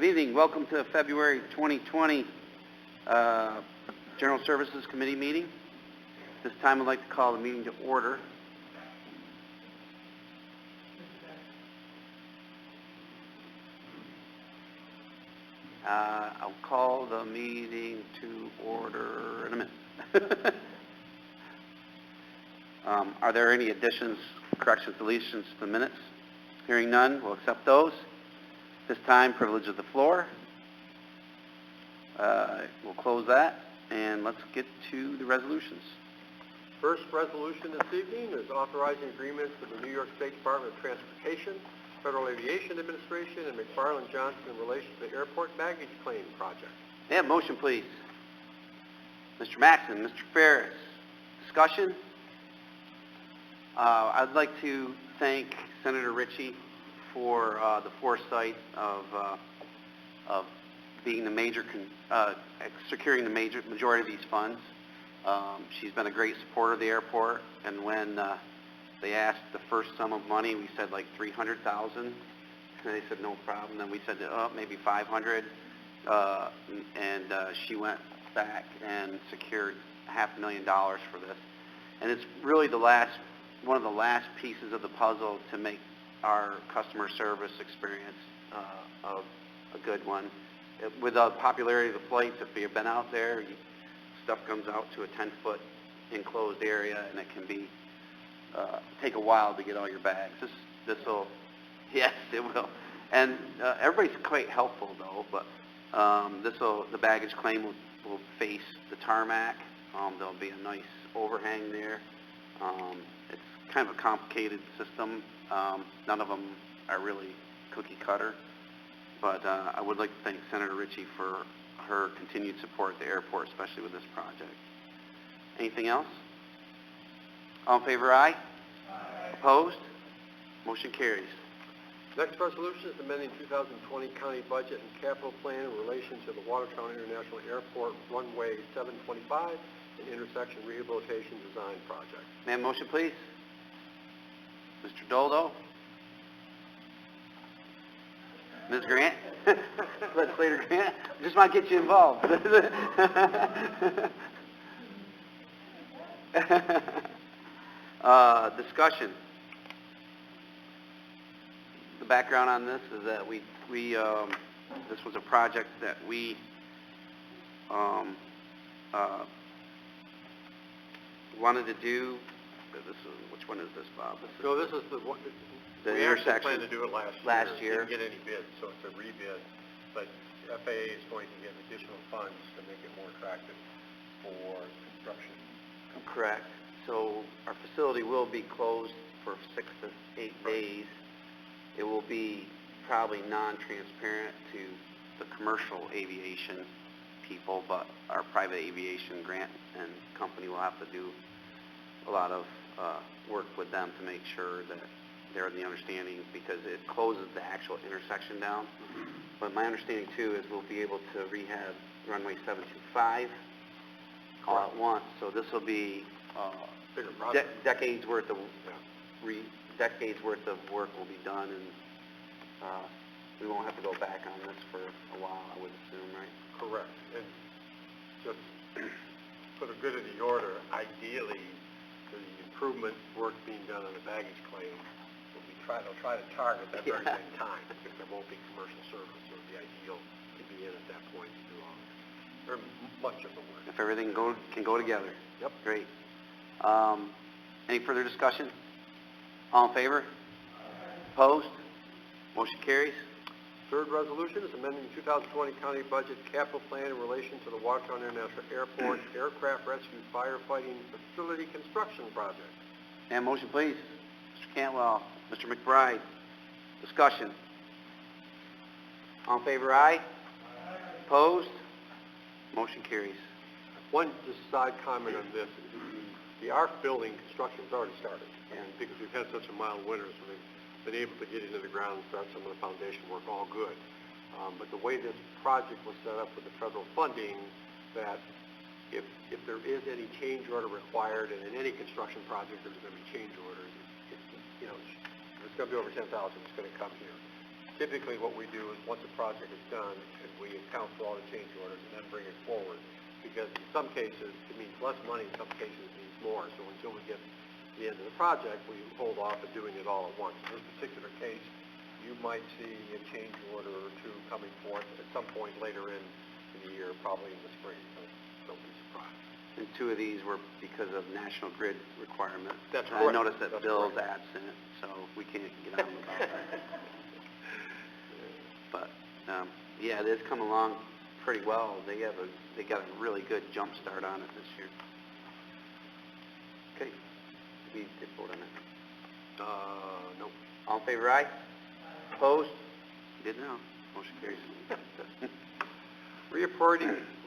Good evening. Welcome to the February 2020 General Services Committee meeting. This time I'd like to call the meeting to order. I'll call the meeting to order in a minute. Are there any additions, corrections, deletions to the minutes? Hearing none, we'll accept those. This time, privilege of the floor. We'll close that, and let's get to the resolutions. First resolution this evening is authorizing agreements with the New York State Department of Transportation, Federal Aviation Administration, and McFarland Johnson in relation to the airport baggage claim project. May I have a motion, please? Mr. Maxson, Mr. Ferris. Discussion? I'd like to thank Senator Ritchie for the foresight of being the major, securing the majority of these funds. She's been a great supporter of the airport, and when they asked the first sum of money, we said like $300,000, and they said no problem. Then we said maybe $500,000, and she went back and secured $500,000 for this. And it's really one of the last pieces of the puzzle to make our customer service experience a good one. With the popularity of the flights, if you've been out there, stuff comes out to a 10-foot enclosed area, and it can be take a while to get all your bags. This will, yes, it will. And everybody's quite helpful though. But the baggage claim will face the tarmac. There'll be a nice overhang there. It's kind of a complicated system. None of them are really cookie cutter. But I would like to thank Senator Ritchie for her continued support at the airport, especially with this project. Anything else? All in favor, aye? Aye. Opposed? Motion carries. Next resolution is amending 2020 county budget and capital plan in relation to the Watertown International Airport runway 725 and intersection rehabilitation design project. May I have a motion, please? Mr. Doldo? Ms. Grant? Legislator Grant? Just want to get you involved. Discussion. The background on this is that this was a project that we wanted to do. Which one is this, Bob? This is the one. The we intersection. Planned to do it last year. Didn't get any bids, so it's a rebid. But FAA is going to get additional funds to make it more attractive for construction. Correct. So our facility will be closed for 6 to 8 days. It will be probably non-transparent to the commercial aviation people, but our private aviation grant and company will have to do a lot of work with them to make sure that they're in the understanding, because it closes the actual intersection down. But my understanding too is we'll be able to rehab runway 725 all at once. So this will be decades worth of work will be done, and we won't have to go back on this for a while, I would assume, right? Correct. And just for the good of the order, ideally, the improvement work being done on the baggage claim they'll try to target that very same time, because there won't be commercial service, so the ideal to be in at that point to do very much of the work. If everything can go together. Yep. Great. Any further discussion? All in favor? Opposed? Motion carries. Third resolution is amending 2020 county budget capital plan in relation to the Watertown International Airport aircraft rescue firefighting facility construction project. And motion, please. Mr. Cantwell, Mr. McBride. Discussion. All in favor, aye? Aye. Opposed? Motion carries. One just side comment on this. The ARF building construction has already started, and because we've had such a mild winter, so we've been able to get into the ground and start some of the foundation work, all good. But the way this project was set up with the federal funding, that if there is any change order required, and in any construction project there's going to be change orders, if it's going to be over 10,000, it's going to come here. Typically what we do is once a project is done, and we account for all the change orders and then bring it forward, because in some cases it means less money, in some cases it means more. So until we get to the end of the project, we hold off on doing it all at once. In this particular case, you might see a change order or two coming forth at some point later in the year, probably in the spring. Don't be surprised. And 2 of these were because of National Grid requirements. That's And correct. I noticed that That's Bill's correct. absent, so we can't get on him about that. But, yeah, it has come along pretty well. They got a really good jump start on it this year. Okay, we did vote on it. Nope. All in favor, aye? Opposed? Did no. Motion carries.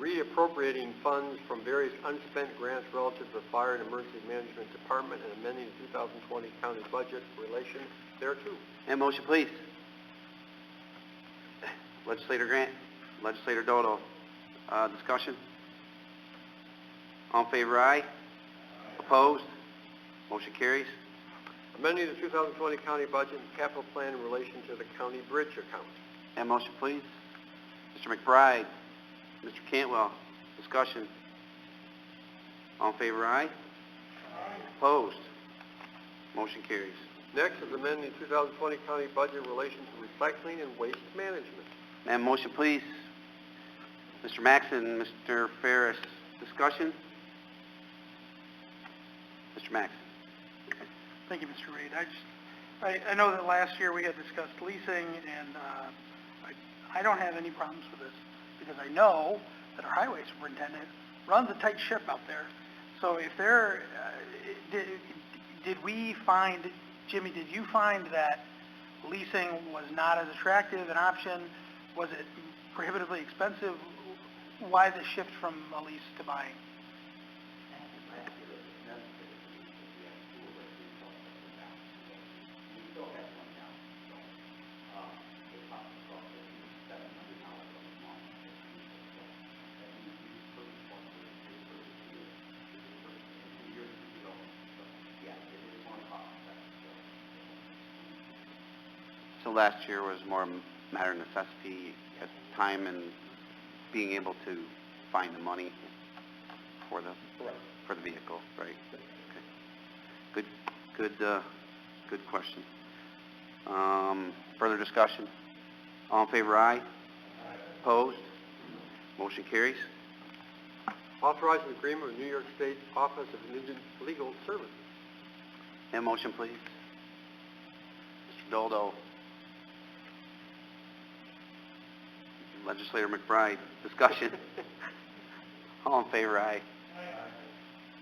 Reappropriating funds from various unspent grants relative to the Fire and Emergency Management Department and amending the 2020 county budget relation thereto. And motion, please. Legislator Grant, Legislator Dodo, discussion? All in favor, aye? Opposed? Motion carries. Amending the 2020 county budget and capital plan in relation to the county bridge account. And motion, please. Mr. McBride, Mr. Cantwell, discussion? All in favor, aye? Opposed? Motion carries. Next is amending the 2020 county budget in relation to recycling and waste management. And motion, please. Mr. Maxon, Mr. Ferris, discussion? Mr. Maxon. Thank you, Mr. Reed. I know that last year we had discussed leasing, and I don't have any problems with this, because I know that our highway superintendent runs a tight ship out there. So if there, did we find, Jimmy, did you find that leasing was not as attractive an option? Was it prohibitively expensive? Why the shift from a lease to buying? So last year was more a matter of necessity at time and being able to find the money for the vehicle, right? Okay. Good question. Further discussion? All in favor, aye? Opposed? Motion carries. Authorizing agreement with New York State Office of Indigent Legal Services. And motion, please. Mr. Doldo. Legislator McBride, discussion? All in favor, aye?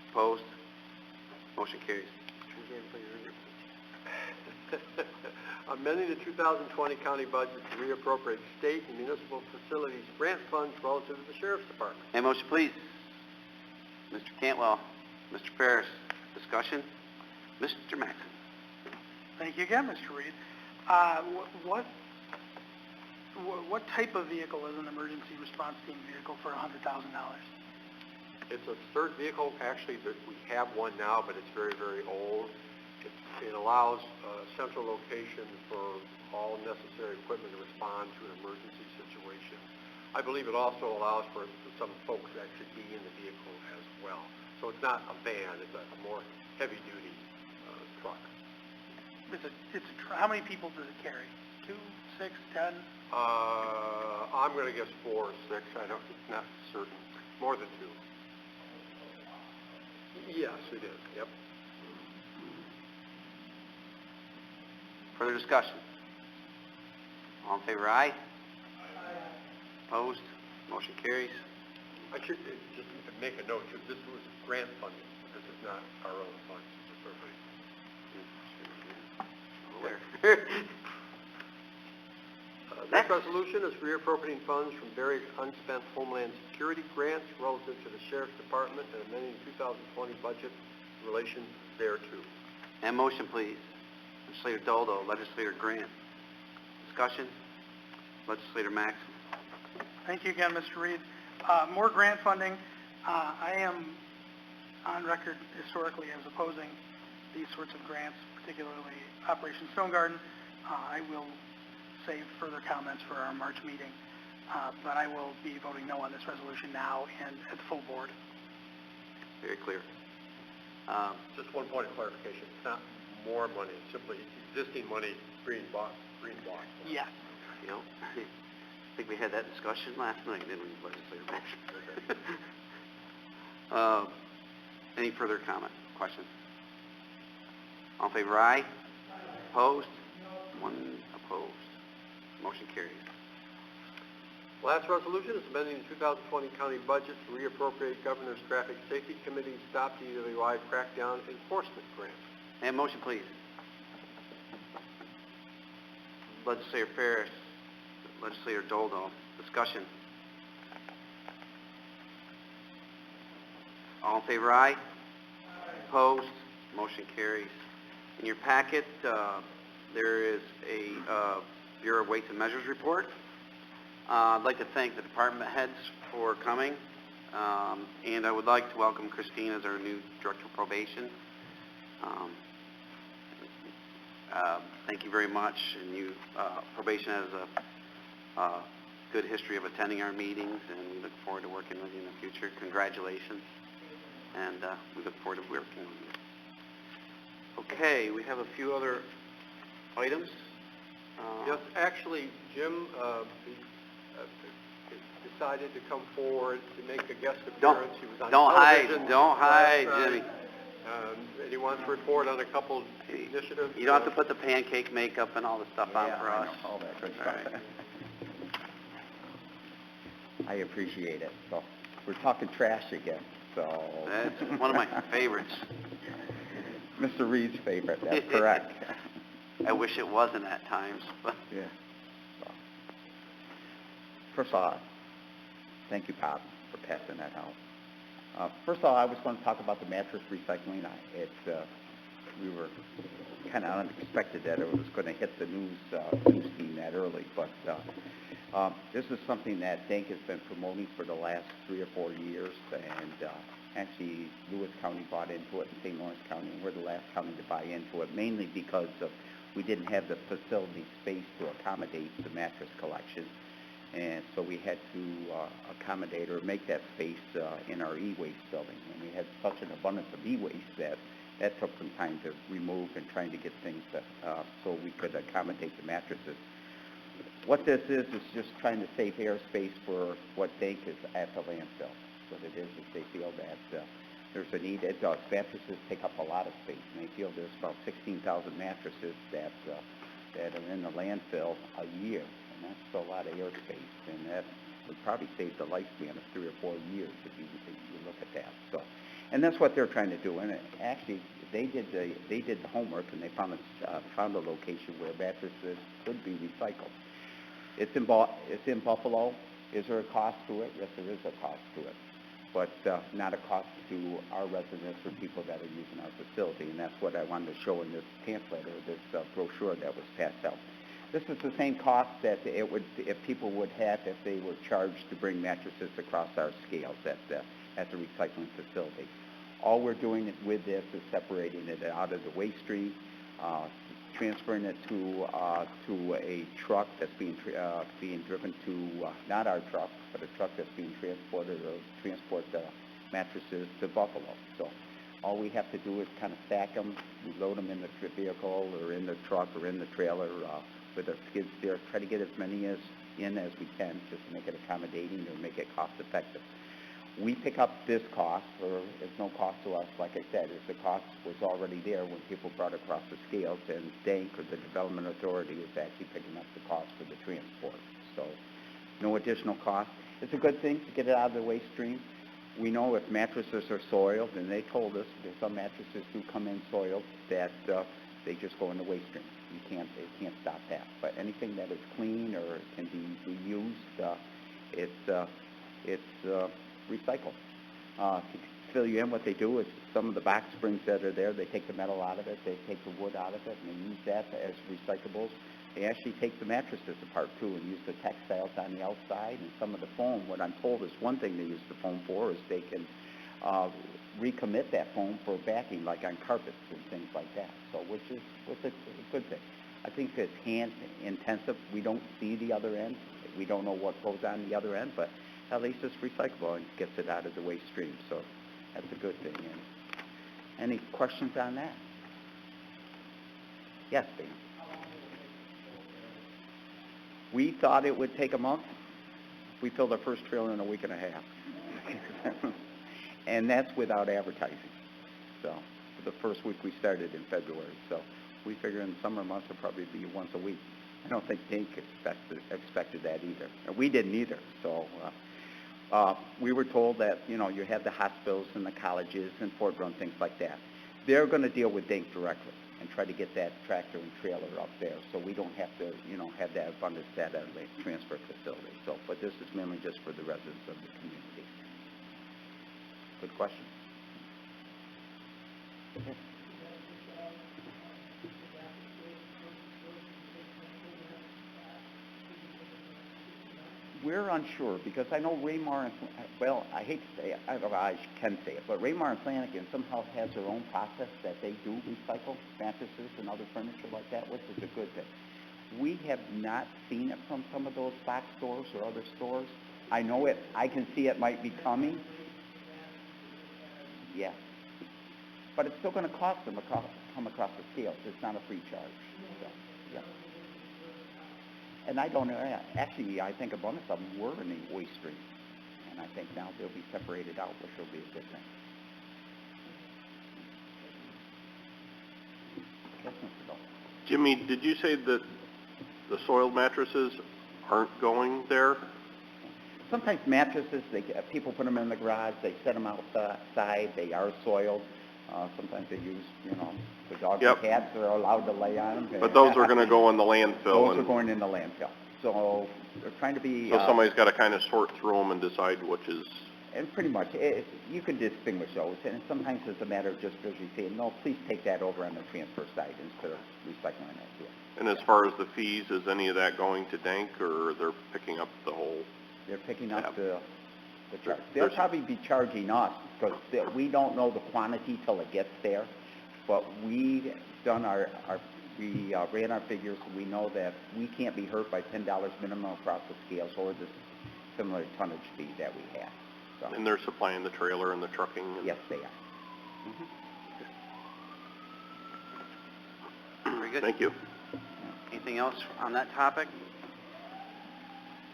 Opposed? Motion carries. Amending the 2020 county budget to reappropriate state and municipal facilities grant funds relative to the Sheriff's Department. And motion, please. Mr. Cantwell, Mr. Ferris, discussion? Mr. Maxon. Thank you again, Mr. Reed. What type of vehicle is an emergency response team vehicle for $100,000? It's a third vehicle, actually, that we have one now, but it's very, very old. It allows a central location for all necessary equipment to respond to an emergency situation. I believe it also allows for some folks to actually be in the vehicle as well. So it's not a van, it's a more heavy-duty truck. How many people does it carry? 2, 6, 10? I'm going to guess 4 or 6. It's not certain. More than 2. Yes, it is. Yep. Further discussion? All in favor, aye? Opposed? Motion carries. I should just make a note, too. This was grant funding. This is not our own funds. Next resolution is reappropriating funds from various unspent Homeland Security grants relative to the Sheriff's Department and amending the 2020 budget in relation thereto. And motion, please. Legislator Doldo, Legislator Grant. Discussion? Legislator Maxon. Thank you again, Mr. Reed. More grant funding. I am on record historically as opposing these sorts of grants, particularly Operation Stone Garden. I will save further comments for our March meeting, but I will be voting no on this resolution now and at the full board. Very clear. Just one point of clarification. It's not more money. It's simply existing money being Yes. You know, I think we had that discussion last night, didn't we, legislator Mitch? Any further comment, questions? All in favor, aye? Opposed? One opposed. Motion carries. Last resolution is amending the 2020 county budget to reappropriate Governor's Traffic Safety Committee Stop DWI Crackdown Enforcement Grant. And motion, please. Legislator Ferris, Legislator Doldo, discussion. All in favor, aye? Opposed? Motion carries. In your packet, there is a Bureau of Weights and Measures report. I'd like to thank the department heads for coming, and I would like to welcome Christine as our new Director of Probation. Thank you very much, and you, probation has a good history of attending our meetings, and we look forward to working with you in the future. Congratulations, and we look forward to working with you. Okay, we have a few other items. Yes, actually, Jim decided to come forward to make a guest appearance. He was on television Don't hide, last night. Jimmy. And he wants to report on a couple initiatives. You don't have to put the pancake makeup and all the stuff on for us. Yeah, all that good All stuff. right. I appreciate it. So, we're talking trash again, so... That's one of my favorites. Mr. Reed's favorite, that's correct. I wish it wasn't at times, but Yeah. So, first of all, thank you, Bob, for passing that out. First of all, I was going to talk about the mattress recycling. We were kind of unexpected that it was going to hit the news scene that early, but this is something that DANK has been promoting for the last 3 or 4 years, and actually Lewis County bought into it, and St. Lawrence County, and we're the last county to buy into it, mainly because we didn't have the facility space to accommodate the mattress collection. And so we had to accommodate or make that space in our e-waste building. And we had such an abundance of e-waste that took some time to remove and trying to get things so we could accommodate the mattresses. What this is just trying to save airspace for what DANK is at the landfill. What it is they feel that there's a need. It does. Mattresses take up a lot of space, and they feel there's about 16,000 mattresses that are in the landfill a year. And that's still a lot of airspace, and that would probably save the lifespan of 3 or 4 years if you look at that. So, and that's what they're trying to do. And actually, they did the homework, and they found a location where mattresses could be recycled. It's in Buffalo. Is there a cost to it? Yes, there is a cost to it, but not a cost to our residents or people that are using our facility. And that's what I wanted to show in this pamphlet or this brochure that was passed out. This is the same cost that it would, if people would have if they were charged to bring mattresses across our scales at the recycling facility. All we're doing with this is separating it out of the waste stream, transferring it to a truck that's being driven to not our truck, but a truck that's being transported or transport the mattresses to Buffalo. So all we have to do is kind of stack them, we load them in the vehicle or in the truck or in the trailer with our skid steer, try to get as many in as we can just to make it accommodating or make it cost effective. We pick up this cost, or it's no cost to us, like I said, the cost was already there when people brought across the scales, and DANK, or the Development Authority, is actually picking up the cost for the transport. So no additional cost. It's a good thing to get it out of the waste stream. We know if mattresses are soiled, and they told us that some mattresses do come in soiled, that they just go in the waste stream. They can't stop that. But anything that is clean or can be reused, it's recycled. To fill you in, what they do is some of the box springs that are there, they take the metal out of it, they take the wood out of it, and they use that as recyclables. They actually take the mattresses apart, too, and use the textiles on the outside, and some of the foam. What I'm told is one thing they use the foam for is they can recommit that foam for backing, like on carpets and things like that, so which is a good thing. I think it's hand-intensive. We don't see the other end. We don't know what goes on the other end, but at least it's recyclable and gets it out of the waste stream, so that's a good thing. And any questions on that? Yes, Dan. We thought it would take a month. We filled our first trailer in a week and a half. And that's without advertising. So, for the first week we started in February. So, we figure in the summer months it'll probably be once a week. I don't think Dink expected that either. And we didn't either. So, we were told that, you know, you have the hospitals and the colleges and Fort Drum, things like that. They're going to deal with Dink directly and try to get that tractor and trailer up there so we don't have to, you know, have that abundance at a transfer facility. So, but this is mainly just for the residents of the community. Good question. We're unsure because I know Raymar and, well, I hate to say it, I can say it, but Raymar and Flanagan somehow has their own process that they do recycle mattresses and other furniture like that, which is a good thing. We have not seen it from some of those box stores or other stores. I know it, I can see it might be coming. Yeah. But it's still going to cost them to come across the scales. It's not a free charge. So, yeah. And I don't know, actually, I think a bunch of them were in the waste stream. And I think now they'll be separated out, which will be a good thing. Yes, Mr. Bell. Jimmy, did you say that the soiled mattresses aren't going there? Sometimes mattresses, people put them in the garage, they set them outside, they are soiled. Sometimes they use, you know, the dogs Yep. and cats are allowed to lay on them. But those are going to go in the landfill. Those are and going in the landfill. So they're trying to be... So somebody's got to kind of sort through them and decide which is... And pretty much, you can distinguish those. And sometimes it's a matter of just visually saying, no, please take that over on the transfer side instead of recycling it here. And as far as the fees, is any of that going to Dank, or they're picking up the whole... They're picking up Yeah. the charge. They'll There's- probably be charging us because we don't know the quantity till it gets there. But we done we ran our figures. We know that we can't be hurt by $10 minimum across the scales or the similar tonnage fee that we have. So, And they're supplying the trailer and the trucking? And yes, they are. Very good. Thank you. Anything else on that topic?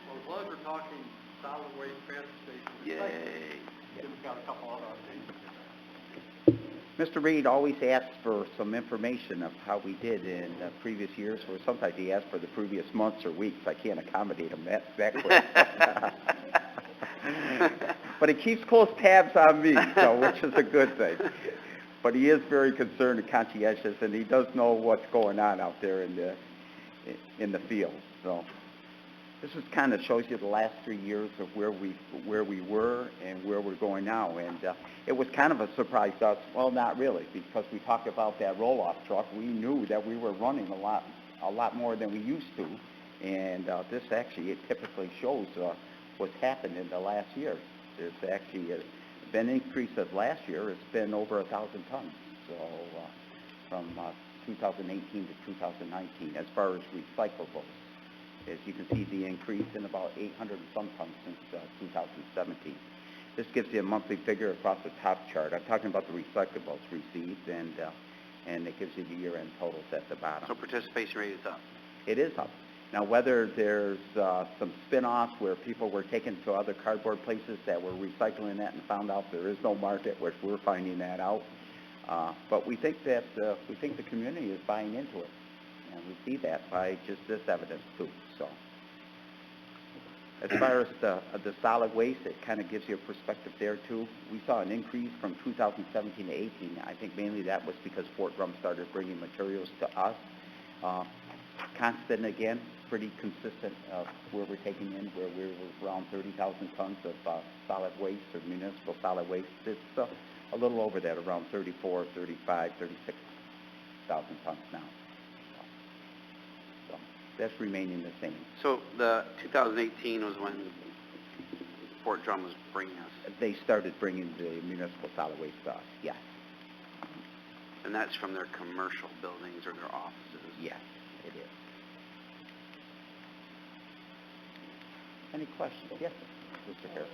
Well, as long as we're talking solid waste transfer station, Yay. Jim's got a couple other updates. Mr. Reed always asks for some information of how we did in previous years, or sometimes he asks for the previous months or weeks. I can't accommodate him that quick. But he keeps close tabs on me, so which is a good thing. But he is very concerned and conscientious, and he does know what's going on out there in the field. So this just kind of shows you the last 3 years of where we were and where we're going now. And it was kind of a surprise to us. Well, not really, because we talked about that roll-off truck. We knew that we were running a lot more than we used to. And this actually, it typically shows what's happened in the last year. There's actually been an increase of last year. It's been over 1,000 tons. So from 2018 to 2019, as far as recyclables. As you can see, the increase in about 800 and some tons since 2017. This gives you a monthly figure across the top chart. I'm talking about the recyclables received, and it gives you the year-end totals at the bottom. So participation rate is up. It is up. Now, whether there's some spin-offs where people were taken to other cardboard places that were recycling that and found out there is no market, which we're finding that out. But we think that the community is buying into it. And we see that by just this evidence, too. So, as far as the solid waste, it kind of gives you a perspective there, too. We saw an increase from 2017 to 18. I think mainly that was because Fort Drum started bringing materials to us. Constant again, pretty consistent where we're taking in, where we're around 30,000 tons of solid waste or municipal solid waste. It's a little over that, around 34, 35, 36,000 tons now. So that's remaining the same. So the 2018 was when Fort Drum was bringing us, They started bringing the municipal solid waste to us, yes. and that's from their commercial buildings or their offices. Yes, it is. Any questions? Yes, Mr. Harris.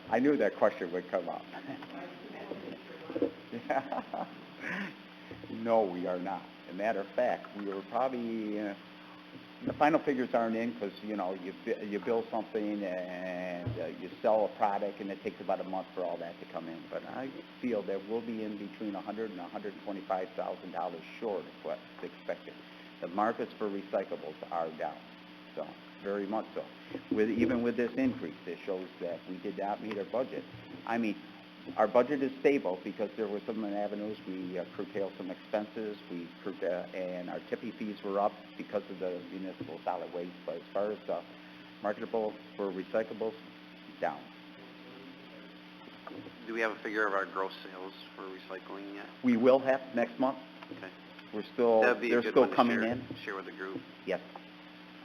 I knew that question would come up. No, we are not. As a matter of fact, we were probably, the final figures aren't in because, you build something and you sell a product and it takes about a month for all that to come in. But I feel that we'll be in between $100,000 and $125,000 short of what's expected. The markets for recyclables are down, so very much so. Even with this increase, it shows that we did not meet our budget. I mean, our budget is stable because there were some avenues. We curtailed some expenses. And our tipping fees were up because of the municipal solid waste. But as far as marketable for recyclables, down. Do we have a figure of our gross sales for recycling yet? We will have next month. Okay. They're still coming in. Share with the group. Yes.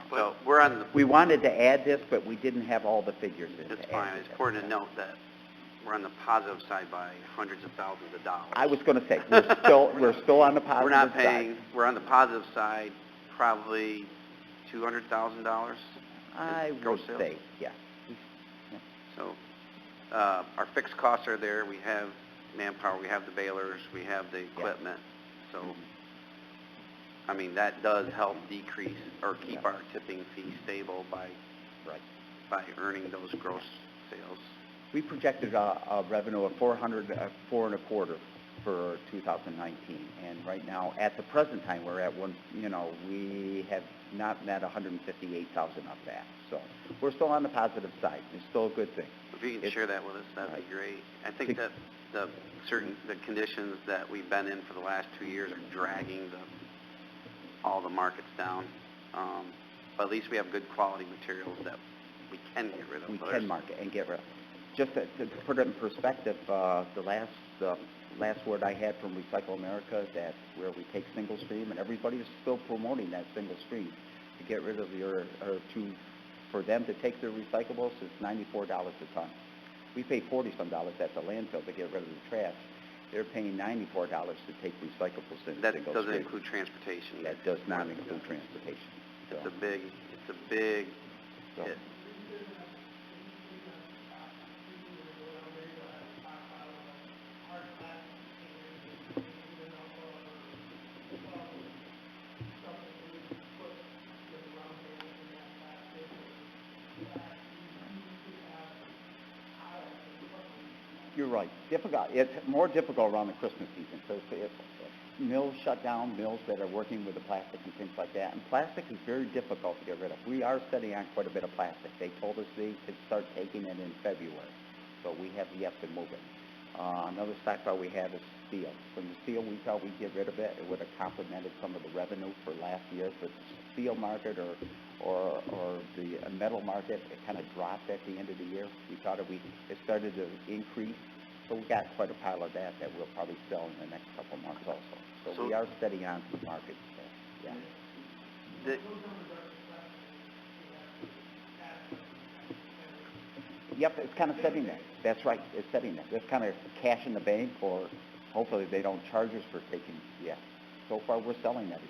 So we're on the... We wanted to add this, but we didn't have all the figures in. That's fine. It's important to note that we're on the positive side by hundreds of thousands of dollars. I was going to say, we're still on the positive We're not side. paying, we're on the positive side, probably $200,000. I gross would sales. say, yes. So, our fixed costs are there. We have manpower, we have the balers, we have the equipment. So, I mean, that does help decrease or keep our tipping fee stable by earning those gross sales. We projected a revenue of $425 for 2019, and right now, at the present time, we're at we have not met 158,000 of that. So we're still on the positive side. It's still a good thing. If you can share that with us, that'd be great. I think that the conditions that we've been in for the last 2 years are dragging all the markets down. But at least we have good quality materials that we can get rid of. We can market and get rid of. Just to put it in perspective, the last word I had from Recycle America, that's where we take single stream, and everybody is still promoting that single stream to get rid of for them to take their recyclables. It's $94 a ton. We pay $40-some at the landfill to get rid of the trash. They're paying $94 to take recyclables in That single doesn't stream. include transportation. That does not include transportation. So, It's a big hit. You're right. Difficult. It's more difficult around the Christmas season because mills shut down, mills that are working with the plastic and things like that. And plastic is very difficult to get rid of. We are studying on quite a bit of plastic. They told us they could start taking it in February, so we have yet to move it. Another stockpile we have is steel. From the steel, we thought we'd get rid of it. It would have complemented some of the revenue for last year. But the steel market or the metal market, it kind of dropped at the end of the year. We thought it started to increase. So we got quite a pile of that we'll probably sell in the next couple of months also. So we are steady on to the market. So, yeah. Yep, it's kind of setting that. That's right, it's setting that. It's kind of cash in the bank, or hopefully they don't charge us for taking, So far, we're selling that.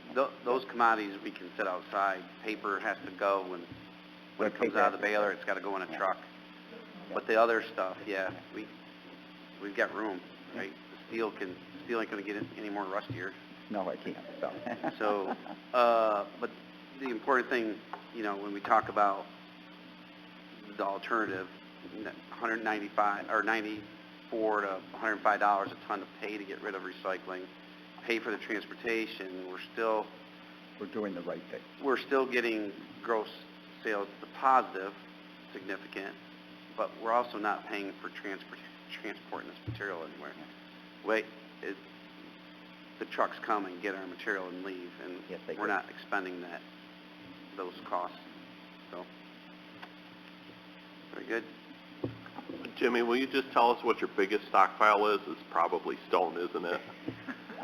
Those commodities we can sit outside. Paper has to go when it comes out of the baler. It's got to go in a truck. But the other stuff, we've got room, right? The steel ain't going to get any more rustier. No, I can't. So, but the important thing, when we talk about the alternative, $195 or $94 to $105 a ton to pay to get rid of recycling, pay for the transportation. We're doing the right thing. We're still getting gross sales to positive, significant, but we're also not paying for transporting this material anywhere. The trucks come and get our material and leave, and we're not expending those costs. So, very good. Jimmy, will you just tell us what your biggest stockpile is? It's probably stone, isn't it?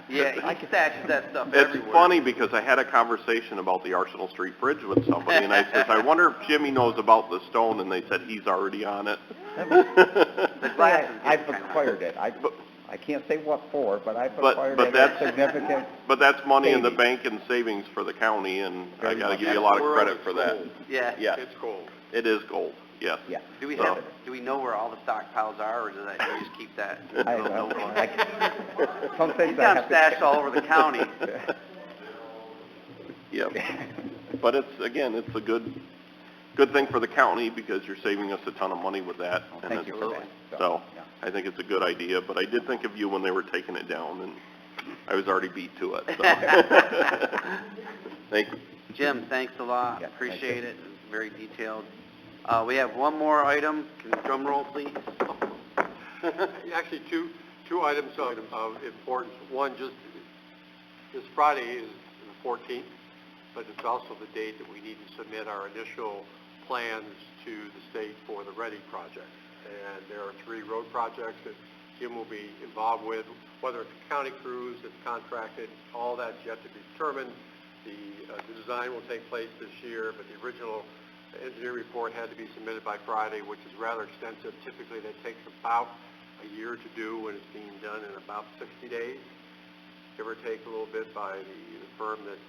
Yeah, he stashes that stuff everywhere. It's funny because I had a conversation about the Arsenal Street Bridge with somebody, and I said, I wonder if Jimmy knows about the stone, and they said he's already on it. The glasses I've acquired it. I can't say what for, but I've acquired it at significant. But that's money in the savings. bank and savings for the county, and Very I got to much. give you a lot of credit for that. Yeah. Yeah. It's gold. It is gold. yes. Yeah. Do we So- do we know where all the stockpiles are, or do that, you just keep that in a I, little notebook? some He's things I got them have to... stashed all over the county. Yep. But it's a good thing for the county because you're saving us a ton of money with that. Well, and thank you for that. So, yeah. I think it's a good idea, but I did think of you when they were taking it down, and I was already beat to it, so. Thank you. Jim, thanks a lot, Yeah, thank appreciate you. it, very detailed. We have one more item, can you drum roll, please? Actually, two items of importance. One, just this Friday is the 14th, but it's also the date that we need to submit our initial plans to the state for the Ready project. And there are 3 road projects that Jim will be involved with, whether it's county crews, it's contracted, all that's yet to be determined. The design will take place this year, but the original engineer report had to be submitted by Friday, which is rather extensive. Typically, that takes about a year to do when it's being done in about 60 days, give or take a little bit by the firm that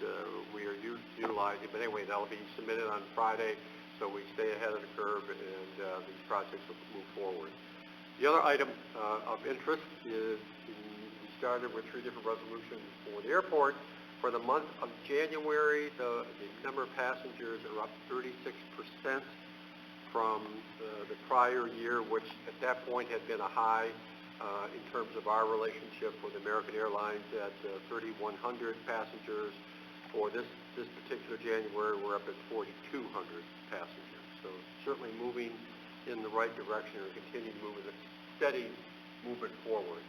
we are utilizing. But anyway, that'll be submitted on Friday, so we stay ahead of the curve and these projects will move forward. The other item of interest is we started with 3 different resolutions for the airport. For the month of January, the number of passengers are up 36% from the prior year, which at that point had been a high in terms of our relationship with American Airlines at 3,100 passengers. For this particular January, we're up at 4,200 passengers. So certainly moving in the right direction, or continue to move in a steady movement forward.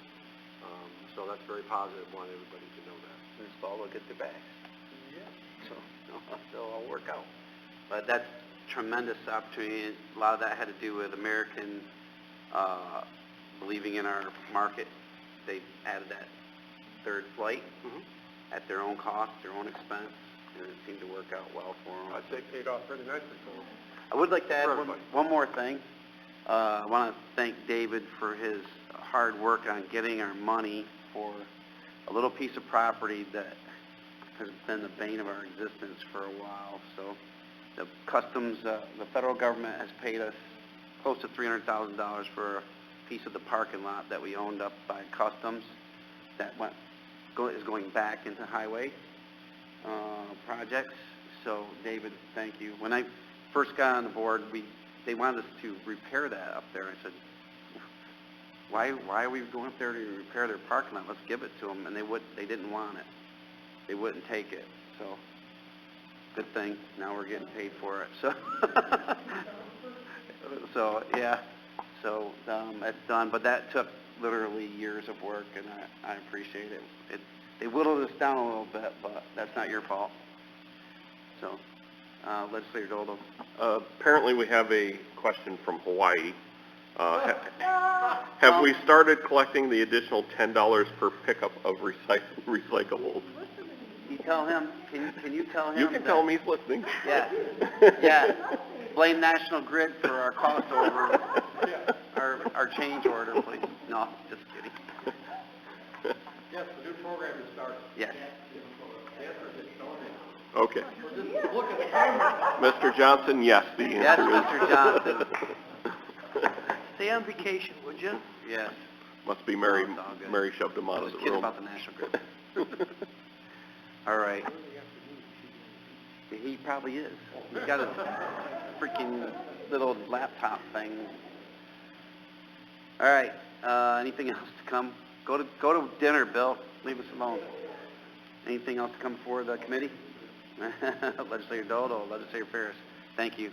So that's very positive. I want everybody to know that. This fall, they'll get their bags. Yeah. So, it'll all work out. But that's tremendous opportunity. A lot of that had to do with American believing in our market. They added that 3rd flight at their own cost, their own expense, and it seemed to work out well for them. I'd say it paid off pretty nicely for them. I would like to add For everybody. one more thing. I want to thank David for his hard work on getting our money for a little piece of property that has been the bane of our existence for a while. So the customs, the federal government has paid us close to $300,000 for a piece of the parking lot that we owned up by customs that is going back into highway projects. So David, thank you. When I first got on the board, they wanted us to repair that up there. I said, why are we going up there to repair their parking lot? Let's give it to them. And they didn't want it. They wouldn't take it. So good thing. Now we're getting paid for it. So yeah. So that's done. But that took literally years of work, and I appreciate it. They whittled us down a little bit, but that's not your fault. So, Legislator Doldo. Apparently we have a question from Hawaii. Have we started collecting the additional $10 per pickup of recyclables? You tell him. Can you tell him? You can tell him he's listening. Yeah. Yeah. Blame National Grid for our cost over our change order, please. No, just kidding. Yes, the new program is starting. Yes. Okay. Mr. Johnson, yes, the Yes, answer is... Mr. Johnson. Stay on vacation, would you? Yes. Must be Mary, No, it's all good. Mary shoved him I out was of the kidding room. about the National Grid. All right. He probably is. He's got a freaking little laptop thing. All right. Anything else to come? Go to dinner, Bill. Leave us alone. Anything else to come before the committee? Legislator Dodo, Legislator Ferris. Thank you.